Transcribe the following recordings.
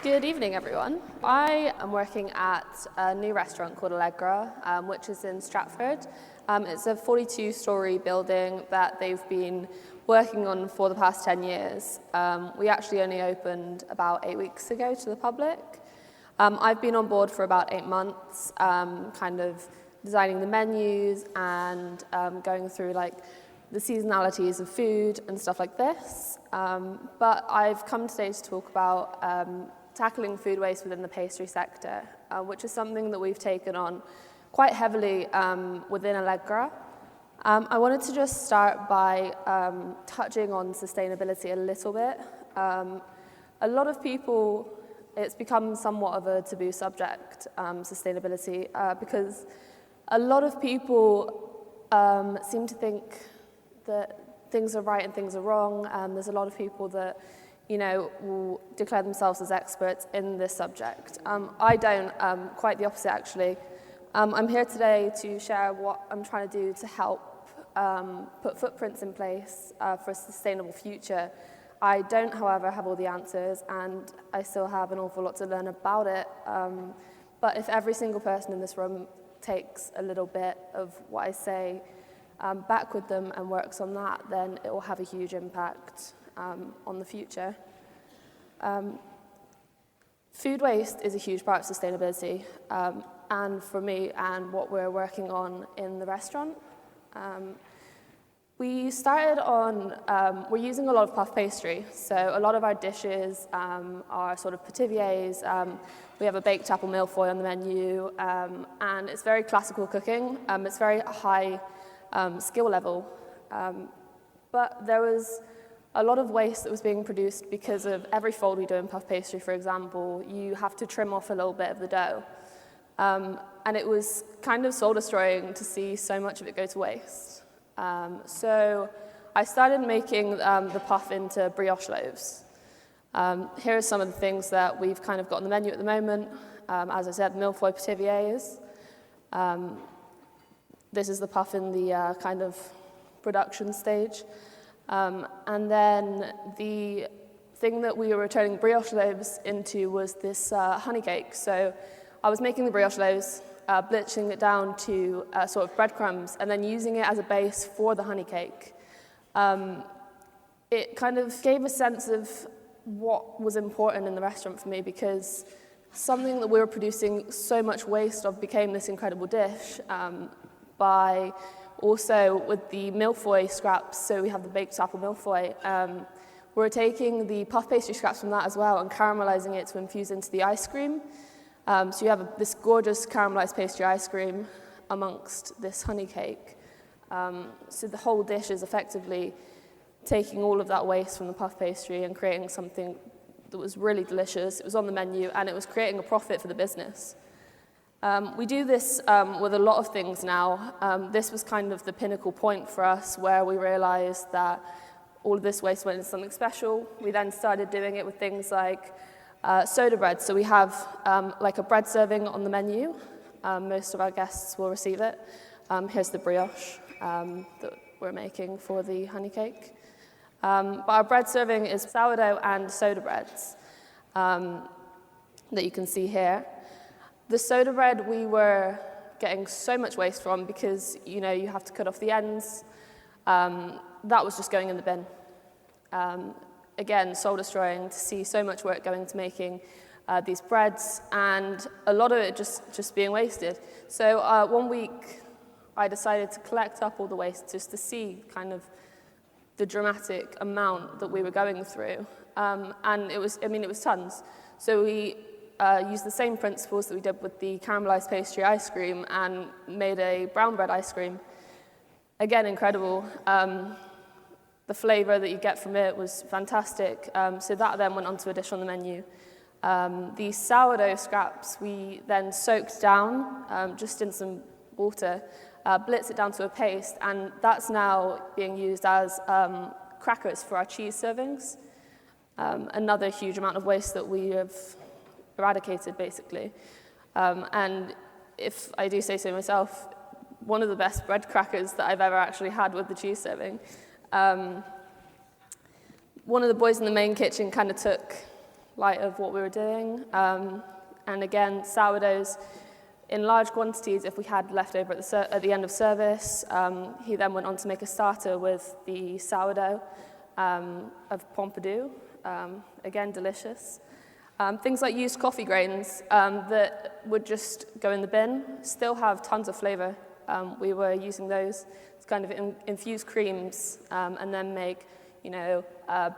Good evening, everyone. I am working at a new restaurant called Allegra, which is in Stratford. It's a 42-storey building that they've been working on for the past 10 years. We actually only opened about 8 weeks ago to the public. I've been on board for about 8 months, kind of designing the menus and going through like the seasonalities of food and stuff like this. But I've come today to talk about tackling food waste within the pastry sector, which is something that we've taken on quite heavily within Allegra. I wanted to just start by touching on sustainability a little bit. A lot of people, it's become somewhat of a taboo subject, sustainability, because a lot of people seem to think that things are right and things are wrong. There's a lot of people that will declare themselves as experts in this subject. I don't, quite the opposite actually. I'm here today to share what I'm trying to do to help put footprints in place for a sustainable future. I don't, however, have all the answers, and I still have an awful lot to learn about it. But if every single person in this room takes a little bit of what I say back with them and works on that, then it will have a huge impact on the future. Food waste is a huge part of sustainability, and for me and what we're working on in the restaurant. We started on, we're using a lot of puff pastry, so a lot of our dishes are sort of petiviers. We have a baked apple millefeuille on the menu, and it's very classical cooking. It's very high skill level, but there was a lot of waste that was being produced because of every fold we do in puff pastry, for example. You have to trim off a little bit of the dough. And it was kind of soul-destroying to see so much of it go to waste. So I started making the puff into brioche loaves. Here are some of the things that we've kind of got on the menu at the moment. As I said, millefeuille petiviers. This is the puff in the kind of production stage. And then the thing that we were turning brioche loaves into was this honey cake. So I was making the brioche loaves, blitzing it down to sort of breadcrumbs, and then using it as a base for the honey cake. It kind of gave a sense of what was important in the restaurant for me, because something that we were producing so much waste of became this incredible dish by also with the millefeuille scraps. So we have the baked apple millefeuille. We're taking the puff pastry scraps from that as well and caramelizing it to infuse into the ice cream. So you have this gorgeous caramelized pastry ice cream amongst this honey cake. So the whole dish is effectively taking all of that waste from the puff pastry and creating something that was really delicious. It was on the menu, and it was creating a profit for the business. We do this with a lot of things now. This was kind of the pinnacle point for us, where we realized that all of this waste went into something special. We then started doing it with things like soda bread. So we have like a bread serving on the menu. Most of our guests will receive it. Here's the brioche that we're making for the honey cake. But our bread serving is sourdough and soda breads that you can see here. The soda bread we were getting so much waste from because, you have to cut off the ends. That was just going in the bin. Again, soul-destroying to see so much work going to making these breads, and a lot of it just being wasted. So 1 week, I decided to collect up all the waste just to see kind of the dramatic amount that we were going through. And it was tons. So we used the same principles that we did with the caramelized pastry ice cream and made a brown bread ice cream. Again, incredible. The flavor that you get from it was fantastic. So that then went onto a dish on the menu. The sourdough scraps we then soaked down just in some water, blitz it down to a paste, and that's now being used as crackers for our cheese servings. Another huge amount of waste that we have eradicated, basically. And if I do say so myself, one of the best bread crackers that I've ever actually had with the cheese serving. One of the boys in the main kitchen kind of took light of what we were doing. And again, sourdoughs in large quantities if we had leftover at the end of service. He then went on to make a starter with the sourdough of Pompidou. Again, delicious. Things like used coffee grains that would just go in the bin, still have tons of flavor. We were using those to kind of infuse creams and then make,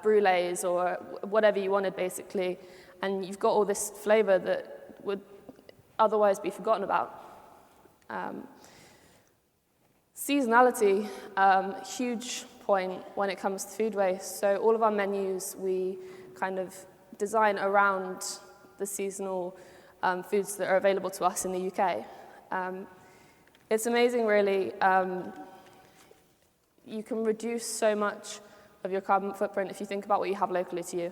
brulees or whatever you wanted, basically. And you've got all this flavor that would otherwise be forgotten about. Seasonality, huge point when it comes to food waste. So all of our menus, we kind of design around the seasonal foods that are available to us in the UK. It's amazing, really. You can reduce so much of your carbon footprint if you think about what you have locally to you.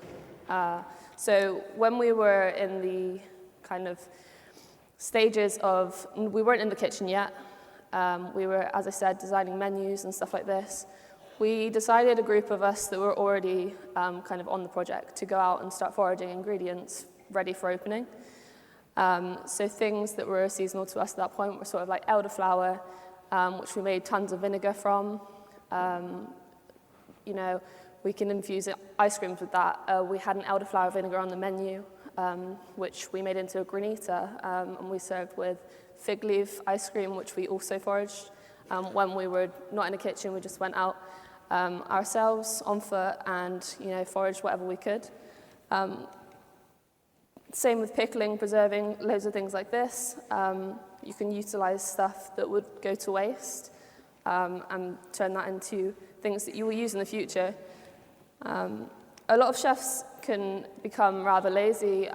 So when we were in the kind of stages of, we weren't in the kitchen yet. We were, as I said, designing menus and stuff like this. We decided, a group of us that were already kind of on the project, to go out and start foraging ingredients ready for opening. So things that were seasonal to us at that point were sort of like elderflower, which we made tons of vinegar from. We can infuse ice creams with that. We had an elderflower vinegar on the menu, which we made into a granita, and we served with fig leaf ice cream, which we also foraged. When we were not in a kitchen, we just went out ourselves on foot and foraged whatever we could. Same with pickling, preserving, loads of things like this. You can utilize stuff that would go to waste and turn that into things that you will use in the future. A lot of chefs can become rather lazy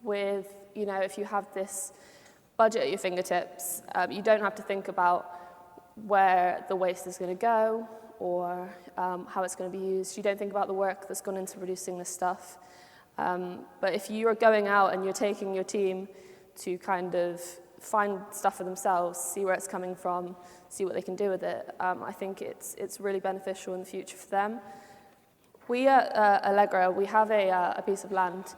with, if you have this budget at your fingertips, you don't have to think about where the waste is going to go or how it's going to be used. You don't think about the work that's gone into producing this stuff. But if you're going out and you're taking your team to kind of find stuff for themselves, see where it's coming from, see what they can do with it, I think it's really beneficial in the future for them. We at Allegra, we have a piece of land.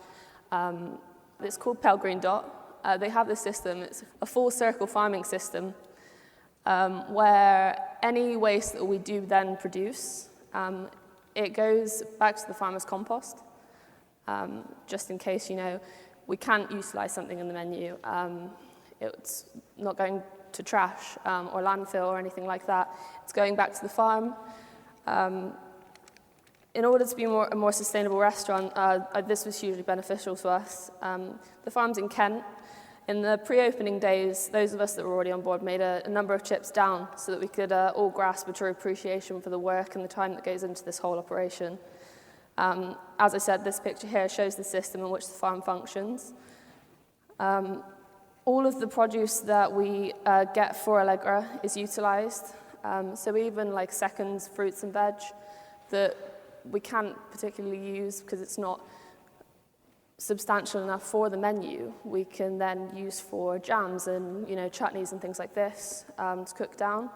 It's called Pale Green Dot. They have this system. It's a full circle farming system where any waste that we do then produce, it goes back to the farmer's compost. Just in case, we can't utilize something in the menu. It's not going to trash or landfill or anything like that. It's going back to the farm. In order to be a more sustainable restaurant, this was hugely beneficial to us. The farm's in Kent. In the pre-opening days, those of us that were already on board made a number of chips down so that we could all grasp a true appreciation for the work and the time that goes into this whole operation. As I said, this picture here shows the system in which the farm functions. All of the produce that we get for Allegra is utilized. So even like seconds, fruits and veg that we can't particularly use because it's not substantial enough for the menu, we can then use for jams and chutneys and things like this to cook down.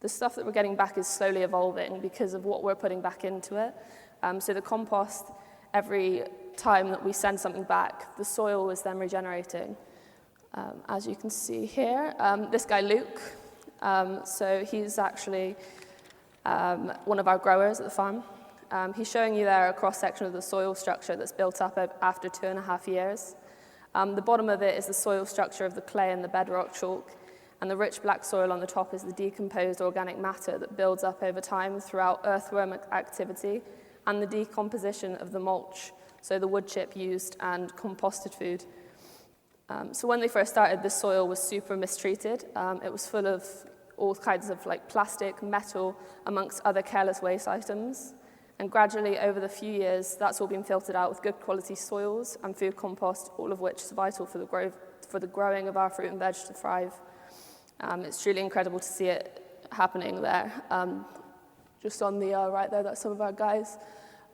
The stuff that we're getting back is slowly evolving because of what we're putting back into it. So the compost, every time that we send something back, the soil is then regenerating. As you can see here, this guy Luke, so he's actually one of our growers at the farm. He's showing you there a cross-section of the soil structure that's built up after 2.5 years. The bottom of it is the soil structure of the clay and the bedrock chalk, and the rich black soil on the top is the decomposed organic matter that builds up over time throughout earthworm activity and the decomposition of the mulch, so the wood chip used and composted food. So when they first started, the soil was super mistreated. It was full of all kinds of plastic, metal, amongst other careless waste items. And gradually, over the few years, that's all been filtered out with good quality soils and food compost, all of which is vital for the growing of our fruit and veg to thrive. It's truly incredible to see it happening there. Just on the right there, that's some of our guys.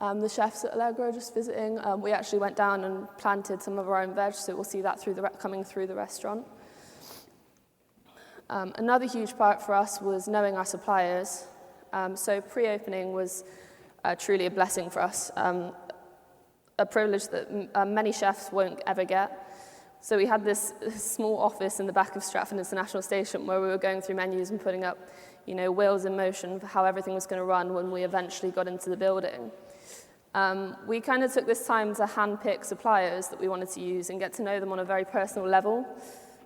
The chefs at Allegra are just visiting. We actually went down and planted some of our own veg, so we'll see that coming through the restaurant. Another huge part for us was knowing our suppliers. So pre-opening was truly a blessing for us. a privilege that many chefs won't ever get. So we had this small office in the back of Stratford International Station where we were going through menus and putting up, wheels in motion for how everything was going to run when we eventually got into the building. We kind of took this time to handpick suppliers that we wanted to use and get to know them on a very personal level,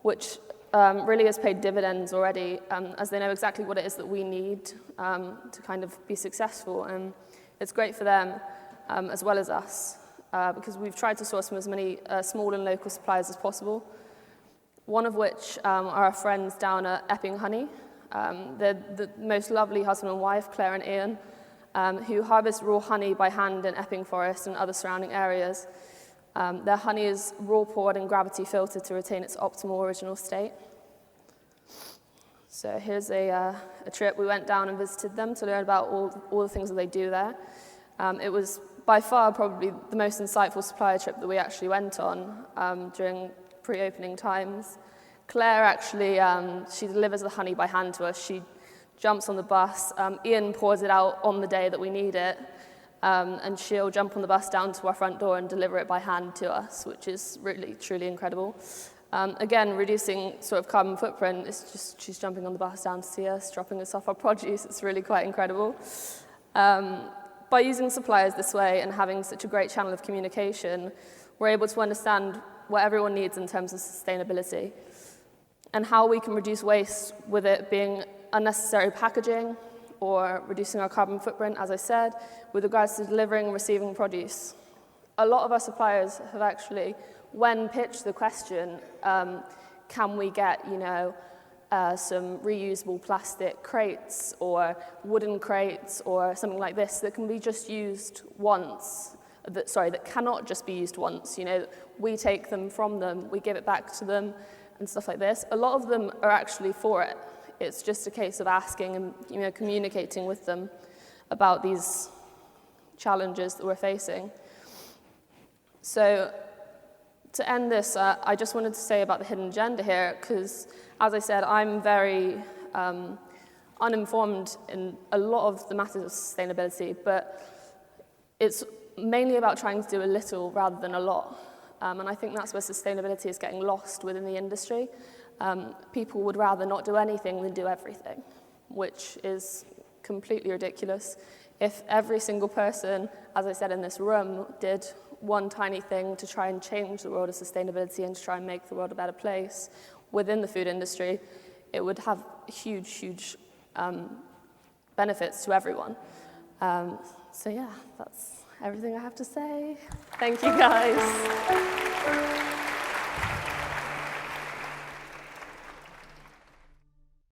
which really has paid dividends already, as they know exactly what it is that we need to kind of be successful. And it's great for them as well as us, because we've tried to source from as many small and local suppliers as possible, one of which are our friends down at Epping Honey. They're the most lovely husband and wife, Claire and Ian, who harvest raw honey by hand in Epping Forest and other surrounding areas. Their honey is raw poured and gravity filtered to retain its optimal original state. So here's a trip. We went down and visited them to learn about all the things that they do there. It was by far probably the most insightful supplier trip that we actually went on during pre-opening times. Claire actually, she delivers the honey by hand to us. She jumps on the bus. Ian pours it out on the day that we need it. And she'll jump on the bus down to our front door and deliver it by hand to us, which is really, truly incredible. Again, reducing sort of carbon footprint, it's just she's jumping on the bus down to see us, dropping us off our produce. It's really quite incredible. By using suppliers this way and having such a great channel of communication, we're able to understand what everyone needs in terms of sustainability and how we can reduce waste with it being unnecessary packaging or reducing our carbon footprint, as I said, with regards to delivering and receiving produce. A lot of our suppliers have actually, when pitched the question, can we get, some reusable plastic crates or wooden crates or something like this that can be just used once, that cannot just be used once. We take them from them, we give it back to them and stuff like this. A lot of them are actually for it. It's just a case of asking and communicating with them about these challenges that we're facing. So to end this, I just wanted to say about the hidden agenda here, because as I said, I'm very uninformed in a lot of the matters of sustainability, but it's mainly about trying to do a little rather than a lot. And I think that's where sustainability is getting lost within the industry. People would rather not do anything than do everything, which is completely ridiculous. If every single person, as I said in this room, did one tiny thing to try and change the world of sustainability and to try and make the world a better place within the food industry, it would have huge, huge benefits to everyone. So yeah, that's everything I have to say. Thank you, guys.